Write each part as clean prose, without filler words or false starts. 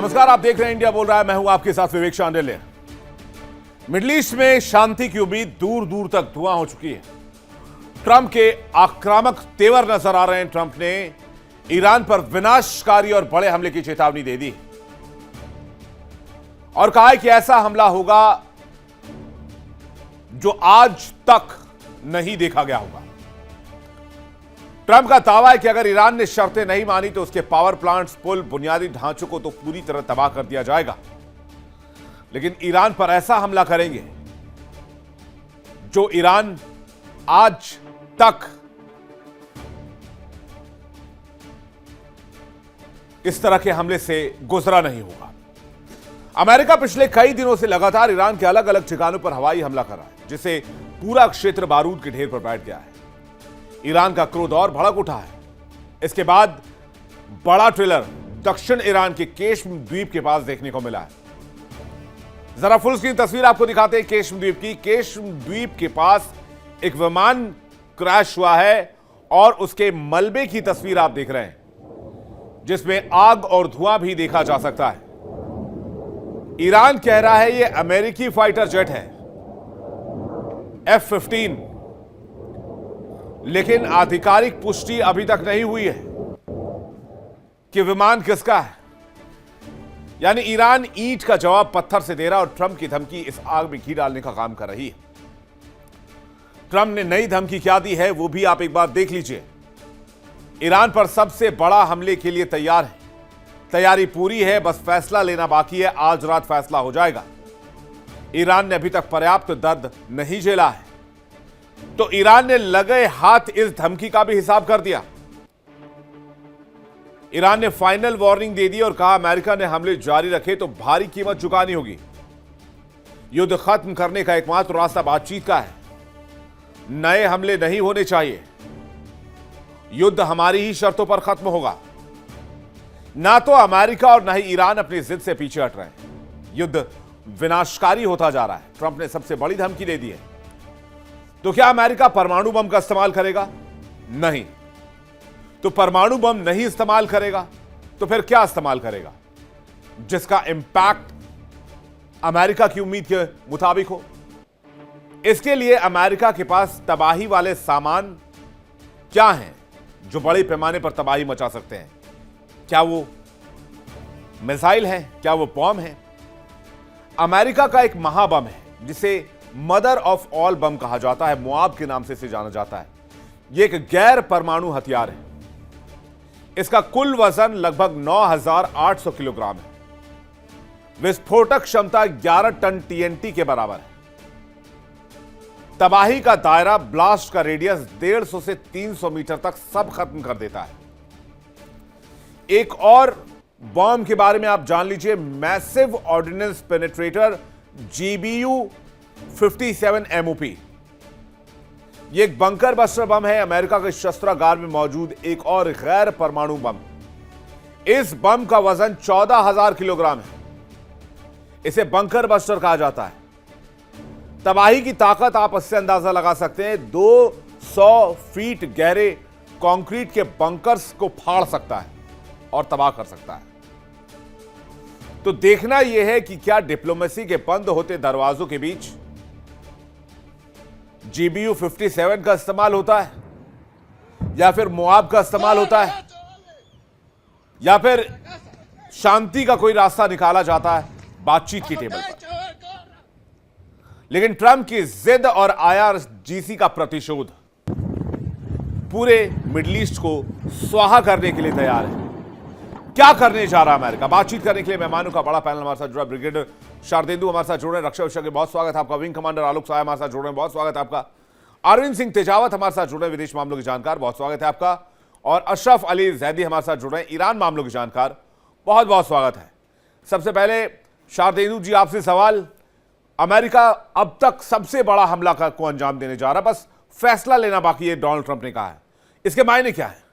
नमस्कार, आप देख रहे हैं इंडिया बोल रहा है। मैं हूं आपके साथ विवेक शांडिल्य। मिडिल ईस्ट में शांति की उम्मीद दूर दूर तक धुआं हो चुकी है। ट्रंप के आक्रामक तेवर नजर आ रहे हैं। ट्रंप ने ईरान पर विनाशकारी और बड़े हमले की चेतावनी दे दी और कहा है कि ऐसा हमला होगा जो आज तक नहीं देखा गया होगा। ट्रंप का दावा है कि अगर ईरान ने शर्तें नहीं मानी तो उसके पावर प्लांट्स, पुल, बुनियादी ढांचों को तो पूरी तरह तबाह कर दिया जाएगा। लेकिन ईरान पर ऐसा हमला करेंगे जो ईरान आज तक इस तरह के हमले से गुजरा नहीं होगा। अमेरिका पिछले कई दिनों से लगातार ईरान के अलग अलग ठिकानों पर हवाई हमला कर रहा है, जिससे पूरा क्षेत्र बारूद के ढेर पर बैठ गया है। ईरान का क्रोध और भड़क उठा है। इसके बाद बड़ा ट्रेलर दक्षिण ईरान के केश्म द्वीप के पास देखने को मिला है। जरा फुल स्क्रीन तस्वीर आपको दिखाते हैं केश्म द्वीप की। केश्म द्वीप के पास एक विमान क्रैश हुआ है और उसके मलबे की तस्वीर आप देख रहे हैं, जिसमें आग और धुआं भी देखा जा सकता है। ईरान कह रहा है यह अमेरिकी फाइटर जेट है, F-15, लेकिन आधिकारिक पुष्टि अभी तक नहीं हुई है कि विमान किसका है। यानी ईरान ईंट का जवाब पत्थर से दे रहा और ट्रंप की धमकी इस आग में घी डालने का काम कर रही है। ट्रंप ने नई धमकी क्या दी है वो भी आप एक बार देख लीजिए। ईरान पर सबसे बड़ा हमले के लिए तैयार है, तैयारी पूरी है, बस फैसला लेना बाकी है। आज रात फैसला हो जाएगा। ईरान ने अभी तक पर्याप्त दर्द नहीं झेला है, तो ईरान ने लगे हाथ इस धमकी का भी हिसाब कर दिया। ईरान ने फाइनल वार्निंग दे दी और कहा अमेरिका ने हमले जारी रखे तो भारी कीमत चुकानी होगी। युद्ध खत्म करने का एकमात्र रास्ता बातचीत का है। नए हमले नहीं होने चाहिए। युद्ध हमारी ही शर्तों पर खत्म होगा। ना तो अमेरिका और ना ही ईरान अपनी जिद से पीछे हट रहे हैं। युद्ध विनाशकारी होता जा रहा है। ट्रंप ने सबसे बड़ी धमकी दे दी है। तो क्या अमेरिका परमाणु बम का इस्तेमाल करेगा? नहीं। तो परमाणु बम नहीं इस्तेमाल करेगा तो फिर क्या इस्तेमाल करेगा जिसका इंपैक्ट अमेरिका की उम्मीद के मुताबिक हो? इसके लिए अमेरिका के पास तबाही वाले सामान क्या हैं जो बड़े पैमाने पर तबाही मचा सकते हैं? क्या वो मिसाइल है? क्या वो बम है? अमेरिका का एक महाबम है जिसे मदर ऑफ ऑल बम कहा जाता है, मुआब के नाम से इसे जाना जाता है। यह एक गैर परमाणु हथियार है। इसका कुल वजन लगभग 9,800 किलोग्राम है। विस्फोटक क्षमता 11 टन TNT के बराबर है। तबाही का दायरा, ब्लास्ट का रेडियस 150 से 300 मीटर तक सब खत्म कर देता है। एक और बॉम्ब के बारे में आप जान लीजिए, massive ordnance penetrator GBU-57 MOP। यह एक बंकर बस्टर बम है, अमेरिका के शस्त्रागार में मौजूद एक और गैर परमाणु बम। इस बम का वजन 14,000 किलोग्राम है। इसे बंकर बस्टर कहा जाता है। तबाही की ताकत आप इससे अंदाजा लगा सकते हैं। 200 फीट गहरे कंक्रीट के बंकर्स को फाड़ सकता है और तबाह कर सकता है। तो देखना यह है कि क्या डिप्लोमेसी के बंद होते दरवाजों के बीच GBU-57 का इस्तेमाल होता है, या फिर मुआब का इस्तेमाल होता है, या फिर शांति का कोई रास्ता निकाला जाता है बातचीत की टेबल पर। लेकिन ट्रंप की जिद और IRGC का प्रतिशोध पूरे मिडिल ईस्ट को स्वाहा करने के लिए तैयार है। क्या करने जा रहा है अमेरिका? बातचीत करने के लिए मेहमानों का बड़ा पैनल हमारे साथ जुड़ा। ब्रिगेडियर शारदेंदु हमारे साथ जुड़ रहे हैं। रक्षा विषय के बहुत स्वागत है आपका। विंग कमांडर आलोक सहाय हमारे साथ जुड़ रहे हैं, बहुत स्वागत है आपका। अरविंद सिंह तेजावत हमारे साथ जुड़ रहे हैं, विदेश मामलों के जानकार, बहुत स्वागत है आपका। और अशरफ अली जैदी हमारे साथ जुड़ रहे हैं, ईरान मामलों के जानकार, बहुत बहुत स्वागत है। सबसे पहले शारदेंदु जी, आपसे सवाल। अमेरिका अब तक सबसे बड़ा हमला को अंजाम देने जा रहा, बस फैसला लेना बाकी है, डोनाल्ड ट्रंप ने कहा है। इसके मायने क्या है?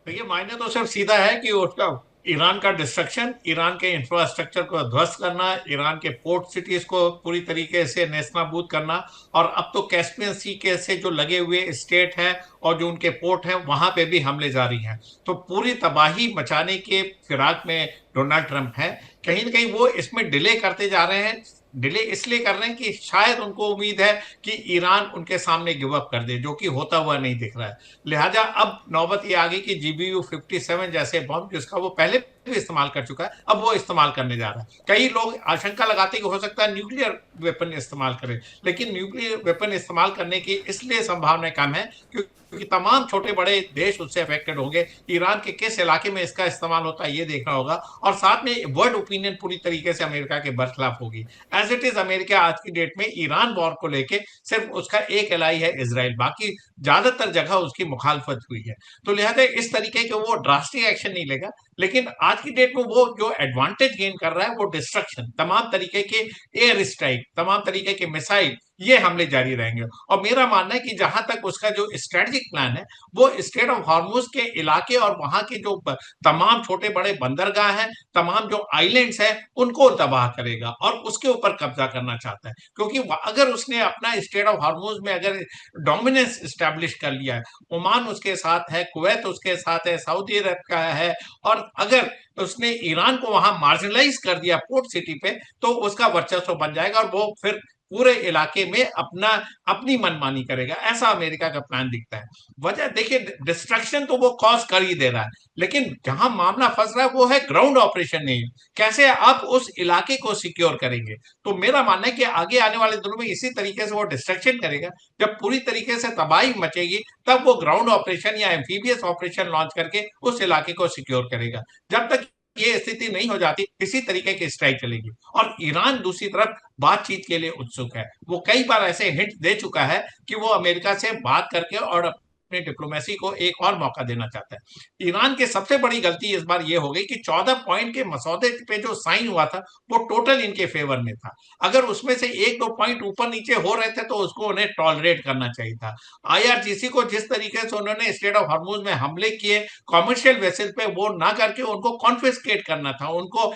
देखिए, मायने तो सिर्फ सीधा है कि उसका ईरान का डिस्ट्रक्शन, ईरान के इंफ्रास्ट्रक्चर को ध्वस्त करना, ईरान के पोर्ट सिटीज को पूरी तरीके से नेस्तनाबूद करना, और अब तो कैस्पियन सी के से जो लगे हुए स्टेट हैं और जो उनके पोर्ट हैं वहां पे भी हमले जारी हैं। तो पूरी तबाही मचाने के फिराक में डोनाल्ड ट्रंप है। कहीं ना कहीं वो इसमें डिले करते जा रहे हैं। डिले इसलिए कर रहे हैं कि शायद उनको उम्मीद है कि ईरान उनके सामने गिव अप कर दे, जो कि होता हुआ नहीं दिख रहा है। लिहाजा अब नौबत ये आ गई कि GBU-57 जैसे बम, जिसका वो पहले भी इस्तेमाल कर चुका है, अब वो इस्तेमाल करने जा रहा है। कई लोग आशंका लगाते हैं कि हो सकता है न्यूक्लियर वेपन इस्तेमाल करे, लेकिन न्यूक्लियर वेपन इस्तेमाल करने की इसलिए संभावना कम है क्योंकि तमाम छोटे बड़े देश उससे अफेक्टेड होंगे। ईरान के किस इलाके में इसका इस्तेमाल होता है ये देखना होगा, और साथ में वर्ल्ड ओपिनियन पूरी तरीके से अमेरिका के बरखिलाफ होगी। एज इट इज अमेरिका आज की डेट में ईरान वॉर को लेके सिर्फ उसका एक एलाई है इसराइल, बाकी ज्यादातर जगह उसकी मुखालफत हुई है। तो लिहाजा इस तरीके के वो ड्रास्टिक एक्शन नहीं लेगा, लेकिन आज की डेट में वो जो एडवांटेज गेन कर रहा है वो डिस्ट्रक्शन, तमाम तरीके के एयर स्ट्राइक, तमाम तरीके के मिसाइल, ये हमले जारी रहेंगे। और मेरा मानना है कि जहां तक उसका जो स्ट्रेटेजिक प्लान है, वो स्ट्रेट ऑफ हॉर्मुज के इलाके और वहां के जो तमाम छोटे बड़े बंदरगाह हैं, तमाम जो आइलैंड्स हैं, उनको तबाह करेगा और उसके ऊपर कब्जा करना चाहता है। क्योंकि अगर उसने अपना स्ट्रेट ऑफ हॉर्मुज में अगर डोमिनेंस स्टैब्लिश कर लिया है, ओमान उसके साथ है, कुवैत उसके साथ है, सऊदी अरब का है, और अगर उसने ईरान को वहां मार्जिनलाइज कर दिया पोर्ट सिटी पे, तो उसका वर्चस्व बन जाएगा और वो फिर पूरे इलाके में अपनी मनमानी करेगा। ऐसा अमेरिका का प्लान दिखता है। वजह देखिए, डिस्ट्रक्शन तो वो कॉज कर ही दे रहा है, लेकिन जहां मामला फंस रहा है वो है ग्राउंड ऑपरेशन नहीं। कैसे आप उस इलाके को सिक्योर करेंगे? तो मेरा मानना है कि आगे आने वाले दिनों में इसी तरीके से वो डिस्ट्रक्शन करेगा। जब पूरी तरीके से तबाही मचेगी, तब वो ग्राउंड ऑपरेशन या एम्फीबियस ऑपरेशन लॉन्च करके उस इलाके को सिक्योर करेगा। जब तक ये स्थिति नहीं हो जाती, इसी तरीके की स्ट्राइक चलेगी। और ईरान दूसरी तरफ बातचीत के लिए उत्सुक है। वो कई बार ऐसे हिंट दे चुका है कि वो अमेरिका से बात करके और अपने डिप्लोमेसी को एक और मौका देना चाहता है। ईरान की सबसे बड़ी गलती इस बार ये हो गई कि 14 पॉइंट के मसौदे पे जो साइन हुआ था, वो टोटल इनके फेवर में था। अगर उसमें से एक दो पॉइंट ऊपर नीचे हो रहे थे तो उसको उन्हें टॉलरेट करना चाहिए था। IRGC को जिस तरीके से उन्होंने स्ट्रेट ऑफ हॉर्मुज में हमले किए कॉमर्शियल वेसल पे, वो ना करके उनको कॉन्फिस्केट करना था, उनको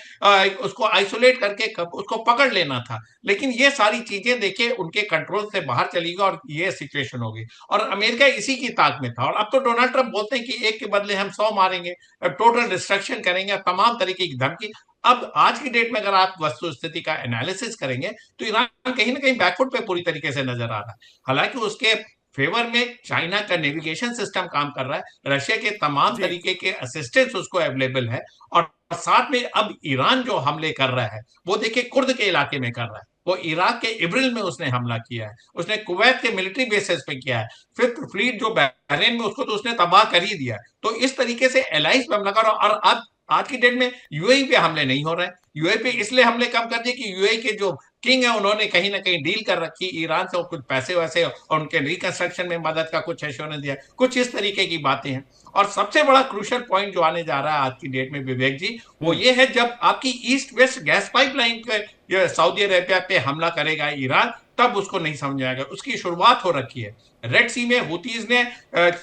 उसको आइसोलेट करके उसको पकड़ लेना था। लेकिन ये सारी चीजें देखिए उनके कंट्रोल से बाहर चली गई और ये सिचुएशन हो गई, और अमेरिका इसी की ताक में था। और अब तो डोनाल्ड ट्रंप बोलते हैं कि एक के बदले हम 100 मारेंगे, टोटल डिस्ट्रक्शन करेंगे, तमाम तरीके की धमकी। अब आज की डेट में अगर आप वस्तु स्थिति का एनालिसिस करेंगे, तो ईरान कहीं ना कहीं बैकफुट पे पूरी तरीके से नजर आ रहा है। हालांकि उसके फेवर में चाइना का नेविगेशन सिस्टम काम कर रहा है, रशिया के तमाम जी। तरीके के असिस्टेंस उसको अवेलेबल है, और साथ में अब ईरान जो हमले कर रहा है, वो देखिए कुर्द के इलाके में कर रहा है। वो इराक के इब्रिल में उसने हमला किया है, उसने कुवैत के मिलिट्री बेसिस पे किया है, फिफ्थ फ्लीट जो बहरीन में, उसको तो उसने तबाह कर ही दिया है। तो इस तरीके से एलाइंस पे हमला कर रहा है। और अब आज की डेट में यूएई पे हमले नहीं हो रहे हैं। यूएई पे इसलिए हमले कम कर दिए कि यूएई के जो किंग है, उन्होंने कहीं ना कहीं डील कर रखी ईरान से, और कुछ पैसे वैसे और उनके रिकंस्ट्रक्शन में मदद का कुछ एश्योरेंस दिया, कुछ इस तरीके की बातें हैं। और सबसे बड़ा क्रूशल पॉइंट जो आने जा रहा है आज की डेट में विवेक जी, वो ये है, जब आपकी ईस्ट वेस्ट गैस पाइपलाइन पे सऊदी अरेबिया पे हमला करेगा ईरान, तब उसको नहीं समझ आएगा। उसकी शुरुआत हो रखी है। रेड सी में हुतीज ने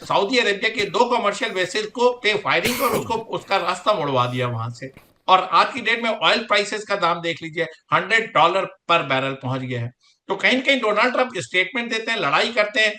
सऊदी अरेबिया के दो कमर्शियल वेसल को पे फायरिंग और उसको उसका रास्ता मुड़वा दिया वहां से। और आज की डेट में ऑयल प्राइसेस का दाम देख लीजिए, $100 पर बैरल पहुंच गया है। तो कहीं ना कहीं डोनाल्ड ट्रंप स्टेटमेंट देते हैं, लड़ाई करते हैं,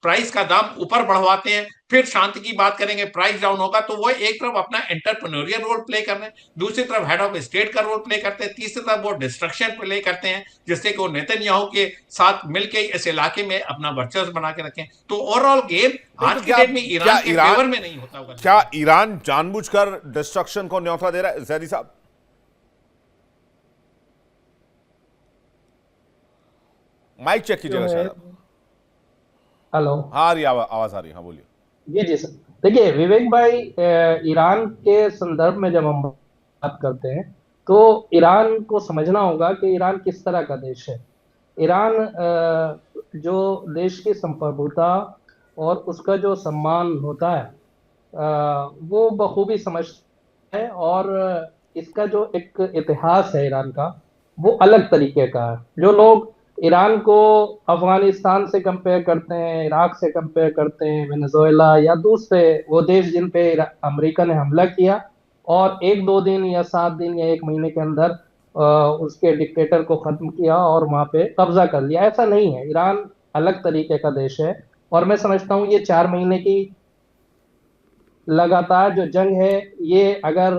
प्राइस का दाम ऊपर बढ़वाते हैं, फिर शांति की बात करेंगे, प्राइस डाउन होगा, तो वो एक तरफ अपना एंटरप्रेन्योरियल रोल प्ले कर रहे हैं, दूसरी तरफ हेड ऑफ स्टेट का रोल प्ले करते हैं, तीसरी तरफ वो डिस्ट्रक्शन प्ले करते हैं, जिससे कि वो नेतन्याहू के साथ मिलकर इस इलाके में अपना वर्चस्व बना के रखें। तो ओवरऑल गेम नहीं तो आज की क्या डेट में क्या ईरान के ईरान फेवर में नहीं होता होगा। क्या ईरान जानबूझकर डिस्ट्रक्शन को न्योता दे रहा है? जैदी साहब, माइक चेक जो कीजिएगा है। शायद आप। हेलो। हाँ, आ रही आवाज आ रही है, हाँ बोलिए। जी जी सर। देखिए विवेक भाई, ईरान के संदर्भ में जब हम बात करते हैं तो ईरान को समझना होगा कि ईरान किस तरह का देश है। ईरान जो देश की संप्रभुता और उसका जो सम्मान होता है, वो बखूबी समझता है। और इसका जो एक इतिहास है ईरान का, वो अलग तरीके का है। जो लोग ईरान को अफगानिस्तान से कंपेयर करते हैं, इराक से कंपेयर करते हैं, वेनेजुएला या दूसरे वो देश जिन पे अमेरिका ने हमला किया और 1-2 दिन या 7 दिन या 1 महीने के अंदर उसके डिक्टेटर को खत्म किया और वहां पे कब्जा कर लिया। ऐसा नहीं है, ईरान अलग तरीके का देश है। और मैं समझता हूँ ये 4 महीने की लगातार जो जंग है, ये अगर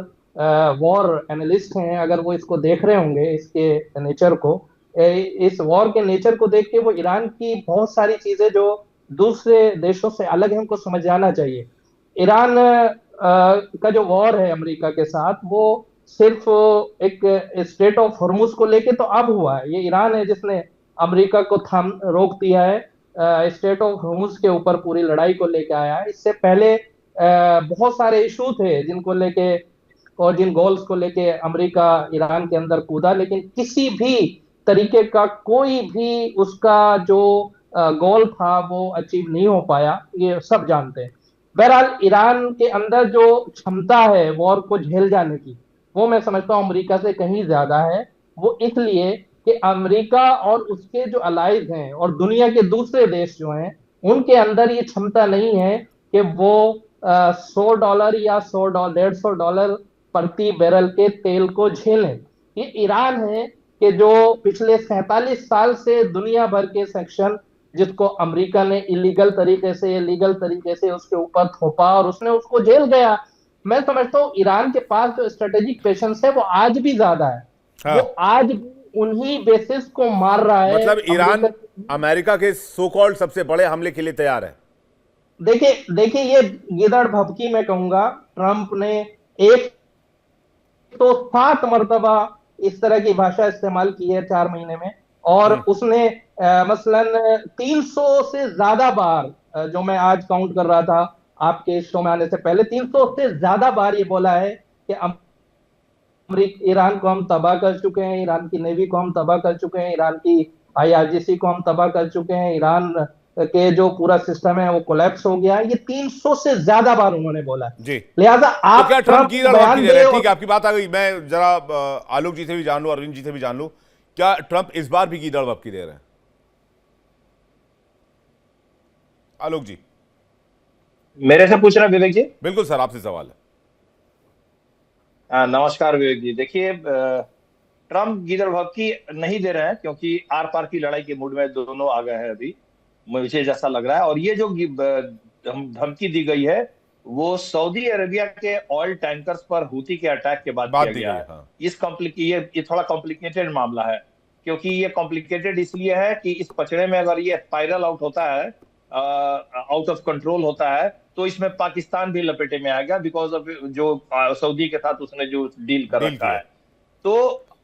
वॉर एनालिस्ट हैं, अगर वो इसको देख रहे होंगे, इसके नेचर को, इस वॉर के नेचर को देख के वो ईरान की बहुत सारी चीजें जो दूसरे देशों से अलग है उनको समझ जाना चाहिए। ईरान का जो वॉर है अमेरिका के साथ, वो सिर्फ एक स्टेट ऑफ हॉर्मुज को लेके तो अब हुआ है। ये ईरान है जिसने अमेरिका को थाम रोक दिया है, स्टेट ऑफ हॉर्मुज के ऊपर पूरी लड़ाई को लेके आया है। इससे पहले बहुत सारे इशू थे जिनको लेके और जिन गोल्स को लेके अमेरिका ईरान के अंदर कूदा, लेकिन किसी भी तरीके का कोई भी उसका जो गोल था वो अचीव नहीं हो पाया, ये सब जानते हैं। बहरहाल ईरान के अंदर जो क्षमता है वॉर को झेल जाने की, वो मैं समझता हूँ अमेरिका से कहीं ज्यादा है। वो इसलिए कि अमेरिका और उसके जो अलाइज हैं और दुनिया के दूसरे देश जो हैं, उनके अंदर ये क्षमता नहीं है कि वो $100 या $100-150 प्रति बैरल के तेल को झेलें। ये ईरान है कि जो पिछले 47 साल से दुनिया भर के सेक्शन, जिसको अमेरिका ने इलीगल तरीके से लीगल तरीके से उसके ऊपर थोपा और उसने उसको झेल गया। मैं समझता हूँ ईरान के पास जो स्ट्रेटेजिक पेशेंस है वो आज भी ज्यादा है। हाँ। वो आज भी उन्हीं बेसिस को मार रहा है। मतलब ईरान अमेरिका के सो कॉल्ड सबसे बड़े हमले के लिए तैयार है। देखिए ये गिदड़ भभकी मैं कहूंगा, ट्रंप ने एक तो 7 मरतबा इस तरह की भाषा इस्तेमाल की है 4 महीने में, और उसने मसलन 300 से ज्यादा बार, जो मैं आज काउंट कर रहा था आपके शो में आने से पहले, 300 से ज्यादा बार ये बोला है कि ईरान को हम तबाह कर चुके हैं, ईरान की नेवी को हम तबाह कर चुके हैं, ईरान की IRGC को हम तबाह कर चुके हैं, ईरान के जो पूरा सिस्टम है वो कोलैप्स हो गया है। ये 300 से ज्यादा बार उन्होंने बोला जी। लिहाजा आप तो क्या ट्रंप की बयान दे रहे हैं? दे। ठीक है, आपकी बात आ गई। मैं जरा आलोक जी से भी जान लूं, अरविंद जी से भी जान लूं, क्या ट्रंप इस बार भी गीदड़ भभकी दे रहे हैं? आलोक जी। मेरे से पूछ रहे हैं विवेक जी? बिल्कुल सर, आपसे सवाल है। नमस्कार विवेक जी। देखिए, ट्रंप गीदड़ भभकी नहीं दे रहे हैं क्योंकि आर पार की लड़ाई के मूड में दोनों आ गए हैं अभी, मुझे जैसा लग रहा है। और ये जो धमकी दी गई है वो सऊदी अरेबिया के ऑयल टैंकर्स पर हूती के अटैक के बाद किया गया है। हाँ। ये थोड़ा कॉम्प्लिकेटेड मामला है, क्योंकि ये कॉम्प्लिकेटेड इसलिए है कि इस पचड़े में अगर ये स्पाइरल आउट होता है, आउट ऑफ कंट्रोल होता है, तो इसमें पाकिस्तान भी लपेटे में आएगा, बिकॉज ऑफ जो सऊदी के साथ उसने जो डील कर रखा है। तो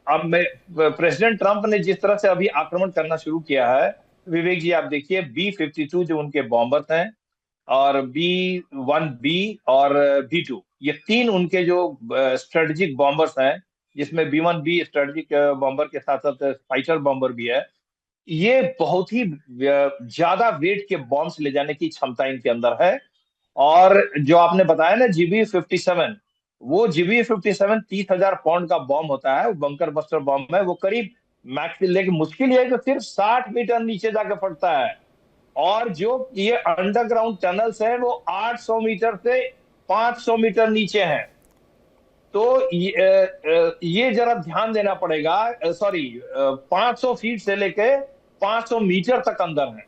अब प्रेसिडेंट ट्रंप ने जिस तरह से अभी आक्रमण करना शुरू किया है, विवेक जी आप देखिए, B-52 जो उनके बॉम्बर्स हैं, और B-1B और B-2, ये 3 उनके जो स्ट्रेटेजिक बॉम्बर्स हैं, जिसमें B-1B स्ट्रेटेजिक बॉम्बर के साथ साथ फाइटर बॉम्बर भी है, ये बहुत ही ज्यादा वेट के बॉम्ब्स ले जाने की क्षमता इनके अंदर है। और जो आपने बताया ना GBU-57, वो GBU-57 30,000 पाउंड का बॉम्ब होता है, वो बंकर बस्टर बॉम्ब है। वो करीब मैक्स, लेकिन मुश्किल ये है कि सिर्फ 60 मीटर नीचे जाके फटता है, और जो ये अंडरग्राउंड टनल्स है वो 800 मीटर से 500 मीटर नीचे हैं। तो ये जरा ध्यान देना पड़ेगा। सॉरी, 500 फीट से लेके 500 मीटर तक अंदर है।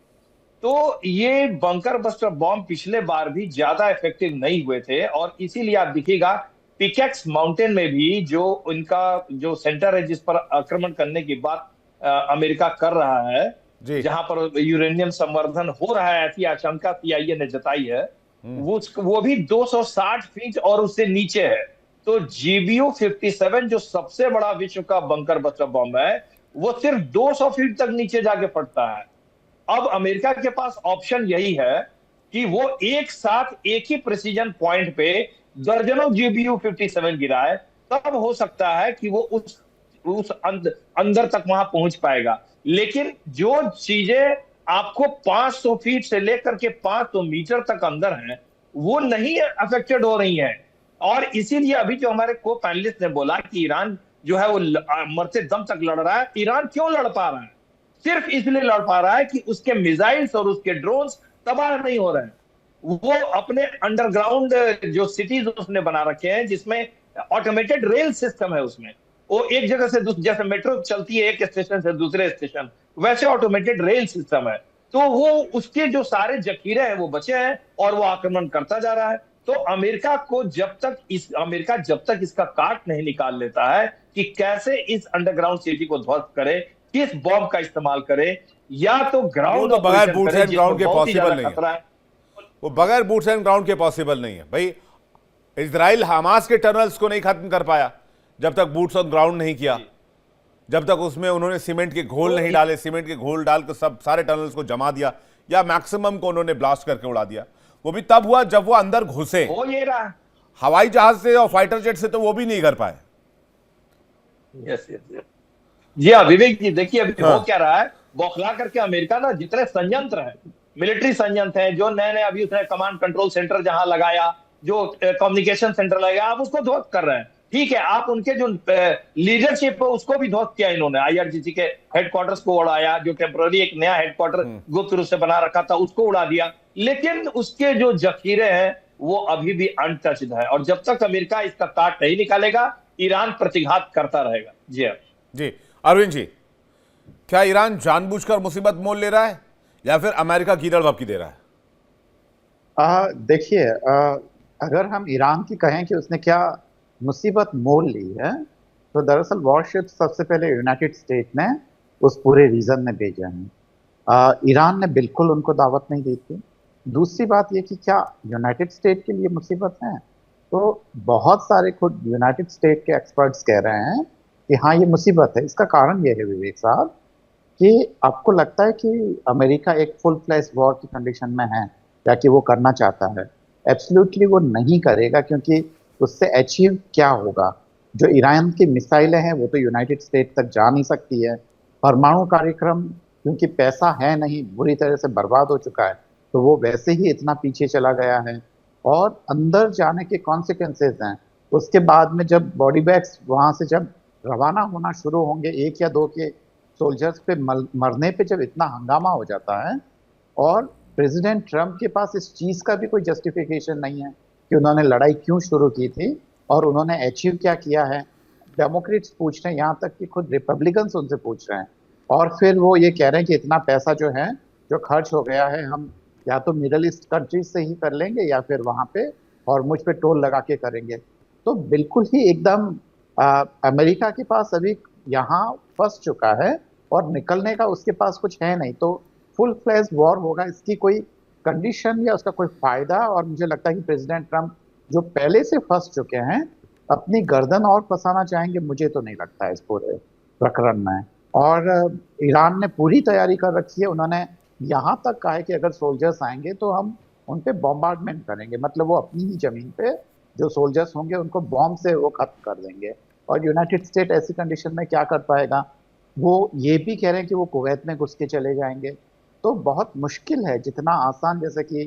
तो ये बंकर बस्टर बॉम्ब पिछले बार भी ज्यादा इफेक्टिव नहीं हुए थे, और इसीलिए आप देखिएगा पिकेक्स माउंटेन में भी जो उनका जो सेंटर है, जिस पर आक्रमण करने की बात अमेरिका कर रहा है, जहां पर यूरेनियम संवर्धन हो रहा है, ऐसी आशंका CIA ने जताई है, वो भी 260 फीट और उससे नीचे है। तो GBU-57 जो सबसे बड़ा विश्व का बंकर बस्टर बॉम्ब है, वो सिर्फ 200 फीट तक नीचे जाके फटता है। अब अमेरिका के पास ऑप्शन यही है कि वो एक साथ एक ही प्रिसीजन पॉइंट पे दर्जनों GBU-57 गिराए, तब हो सकता है कि वो उस अंदर तक वहां पहुंच पाएगा। लेकिन जो चीजें आपको 500 फीट से लेकर के 500 मीटर तक अंदर हैं, वो नहीं अफेक्टेड हो रही हैं। और इसीलिए अभी जो हमारे को पैनलिस्ट ने बोला कि ईरान जो है वो मरते दम तक लड़ रहा है, ईरान क्यों लड़ पा रहा है? सिर्फ इसलिए लड़ पा रहा है कि उसके मिसाइल्स और उसके ड्रोन्स तबाह नहीं हो रहे हैं। वो अपने अंडरग्राउंड जो सिटीज उसने बना रखे हैं, जिसमें ऑटोमेटेड रेल सिस्टम है उसमें। वो एक जगह से जैसे मेट्रो चलती है एक स्टेशन से दूसरे स्टेशन, वैसे ऑटोमेटेड रेल सिस्टम है। तो वो उसके जो सारे जखीरे हैं वो बचे हैं और वो आक्रमण करता जा रहा है। तो अमेरिका जब तक इसका काट नहीं निकाल लेता है कि कैसे इस अंडरग्राउंड सिटी को ध्वस्त करे, किस बॉम्ब का इस्तेमाल करे, या तो ग्राउंड तो बगैर बूट्स एंड ग्राउंड के बहुत ही पॉसिबल ज्यादा नहीं खतरा है, वो बगैर बूट्स एंड ग्राउंड के पॉसिबल नहीं है भाई। इजराइल हमास के टनल्स को नहीं खत्म कर पाया जब तक बूट्स ऑन ग्राउंड नहीं किया, जब तक उसमें उन्होंने सीमेंट के घोल नहीं डाले, सीमेंट के घोल डालकर सब सारे टनल्स को जमा दिया या मैक्सिमम को उन्होंने ब्लास्ट करके उड़ा दिया। वो भी तब हुआ जब वो अंदर घुसे, हो ये रहा। हवाई जहाज से और फाइटर जेट से तो वो भी नहीं कर पाए। यस जी हाँ विवेक जी, देखिए अभी हाँ। हो क्या रहा है, बौखला करके अमेरिका ना जितने संयंत्र है, मिलिट्री संयंत्र है, जो नए नए अभी उसने कमांड कंट्रोल सेंटर जहां लगाया, जो कम्युनिकेशन सेंटर लगाया, आप उसको ध्वस्त कर रहे हैं। ठीक है, आप उनके जो लीडरशिप है उसको भी ध्वस्त किया इन्होंने। IRGC के हेडक्वार्टर्स को उड़ाया, जो टेम्पररी एक नया हेडक्वार्टर गुप्त रूप से बना रखा था उसको उड़ा दिया, लेकिन उसके जो जखीरे हैं वो अभी भी अनटच्ड है। और जब तक अमेरिका इसका काट नहीं निकालेगा, ईरान प्रतिघात करता रहेगा। जी हाँ जी अरविंद जी, क्या ईरान जानबूझकर मुसीबत मोल ले रहा है या फिर अमेरिका कीड़ड़ भपकी दे रहा है? देखिए, अगर हम ईरान की कहें कि उसने क्या मुसीबत मोल ली है, तो दरअसल वॉरशिप सबसे पहले यूनाइटेड स्टेट ने उस पूरे रीजन में भेजे हैं। ईरान ने बिल्कुल उनको दावत नहीं दी थी। दूसरी बात ये कि क्या यूनाइटेड स्टेट के लिए मुसीबत है, तो बहुत सारे खुद यूनाइटेड स्टेट के एक्सपर्ट्स कह रहे हैं कि हाँ ये मुसीबत है। इसका कारण ये है विवेक साहब कि आपको लगता है कि अमेरिका एक फुल फ्लैश वॉर की कंडीशन में है या कि वो करना चाहता है? एब्सोल्युटली वो नहीं करेगा, क्योंकि उससे अचीव क्या होगा? जो ईरान की मिसाइलें हैं वो तो यूनाइटेड स्टेट तक जा नहीं सकती है। परमाणु कार्यक्रम क्योंकि पैसा है नहीं, बुरी तरह से बर्बाद हो चुका है, तो वो वैसे ही इतना पीछे चला गया है। और अंदर जाने के कॉन्सिक्वेंसेज हैं। उसके बाद में जब बॉडी बैग्स वहाँ से जब रवाना होना शुरू होंगे, 1 या 2 के सोल्जर्स पे मरने पे जब इतना हंगामा हो जाता है, और प्रेसिडेंट ट्रंप के पास इस चीज़ का भी कोई जस्टिफिकेशन नहीं है कि उन्होंने लड़ाई क्यों शुरू की थी और उन्होंने अचीव क्या किया है। डेमोक्रेट्स पूछ रहे हैं, यहाँ तक कि खुद रिपब्लिकन्स उनसे पूछ रहे हैं, और फिर वो ये कह रहे हैं कि इतना पैसा जो है जो खर्च हो गया है, हम या तो मिडल ईस्ट कंट्रीज से ही कर लेंगे या फिर वहाँ पे और मुझ पे टोल लगा के करेंगे। तो बिल्कुल ही एकदम अमेरिका के पास अभी यहाँ फंस चुका है और निकलने का उसके पास कुछ है नहीं। तो फुल फ्लैश वॉर होगा, इसकी कोई कंडीशन या उसका कोई फायदा, और मुझे लगता है कि प्रेसिडेंट ट्रंप जो पहले से फंस चुके हैं अपनी गर्दन और फंसाना चाहेंगे, मुझे तो नहीं लगता है इस पूरे प्रकरण में। और ईरान ने पूरी तैयारी कर रखी है। उन्होंने यहाँ तक कहा है कि अगर सोल्जर्स आएंगे तो हम उन पे बॉम्बार्डमेंट करेंगे, मतलब वो अपनी ही जमीन पे जो सोल्जर्स होंगे उनको बॉम्ब से वो खत्म कर देंगे। और यूनाइटेड स्टेट ऐसी कंडीशन में क्या कर पाएगा? वो ये भी कह रहे हैं कि वो कुवैत में घुस के चले जाएंगे। तो बहुत मुश्किल है, जितना आसान जैसे कि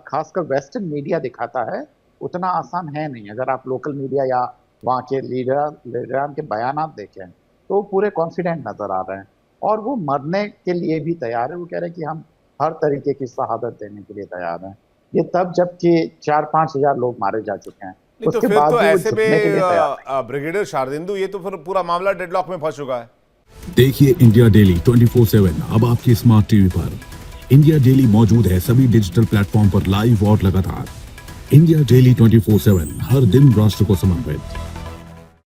खासकर वेस्टर्न मीडिया दिखाता है उतना आसान है नहीं। अगर आप लोकल मीडिया या वहाँ के लीडरान के बयानात देखें तो पूरे कॉन्फिडेंट नजर आ रहे हैं और वो मरने के लिए भी तैयार है। वो कह रहे हैं कि हम हर तरीके की शहादत देने के लिए तैयार हैं। ये तब जबकि 4-5 हजार लोग मारे जा चुके हैं। नहीं तो फिर तो ऐसे में ब्रिगेडियर शारदिंदु, ये तो फिर पूरा मामला डेडलॉक में फंस चुका है। देखिए इंडिया डेली 24/7 अब आपकी स्मार्ट टीवी पर। इंडिया डेली मौजूद है सभी डिजिटल प्लेटफॉर्म पर लाइव और लगातार। इंडिया डेली 24/7 हर दिन राष्ट्र को समर्पित।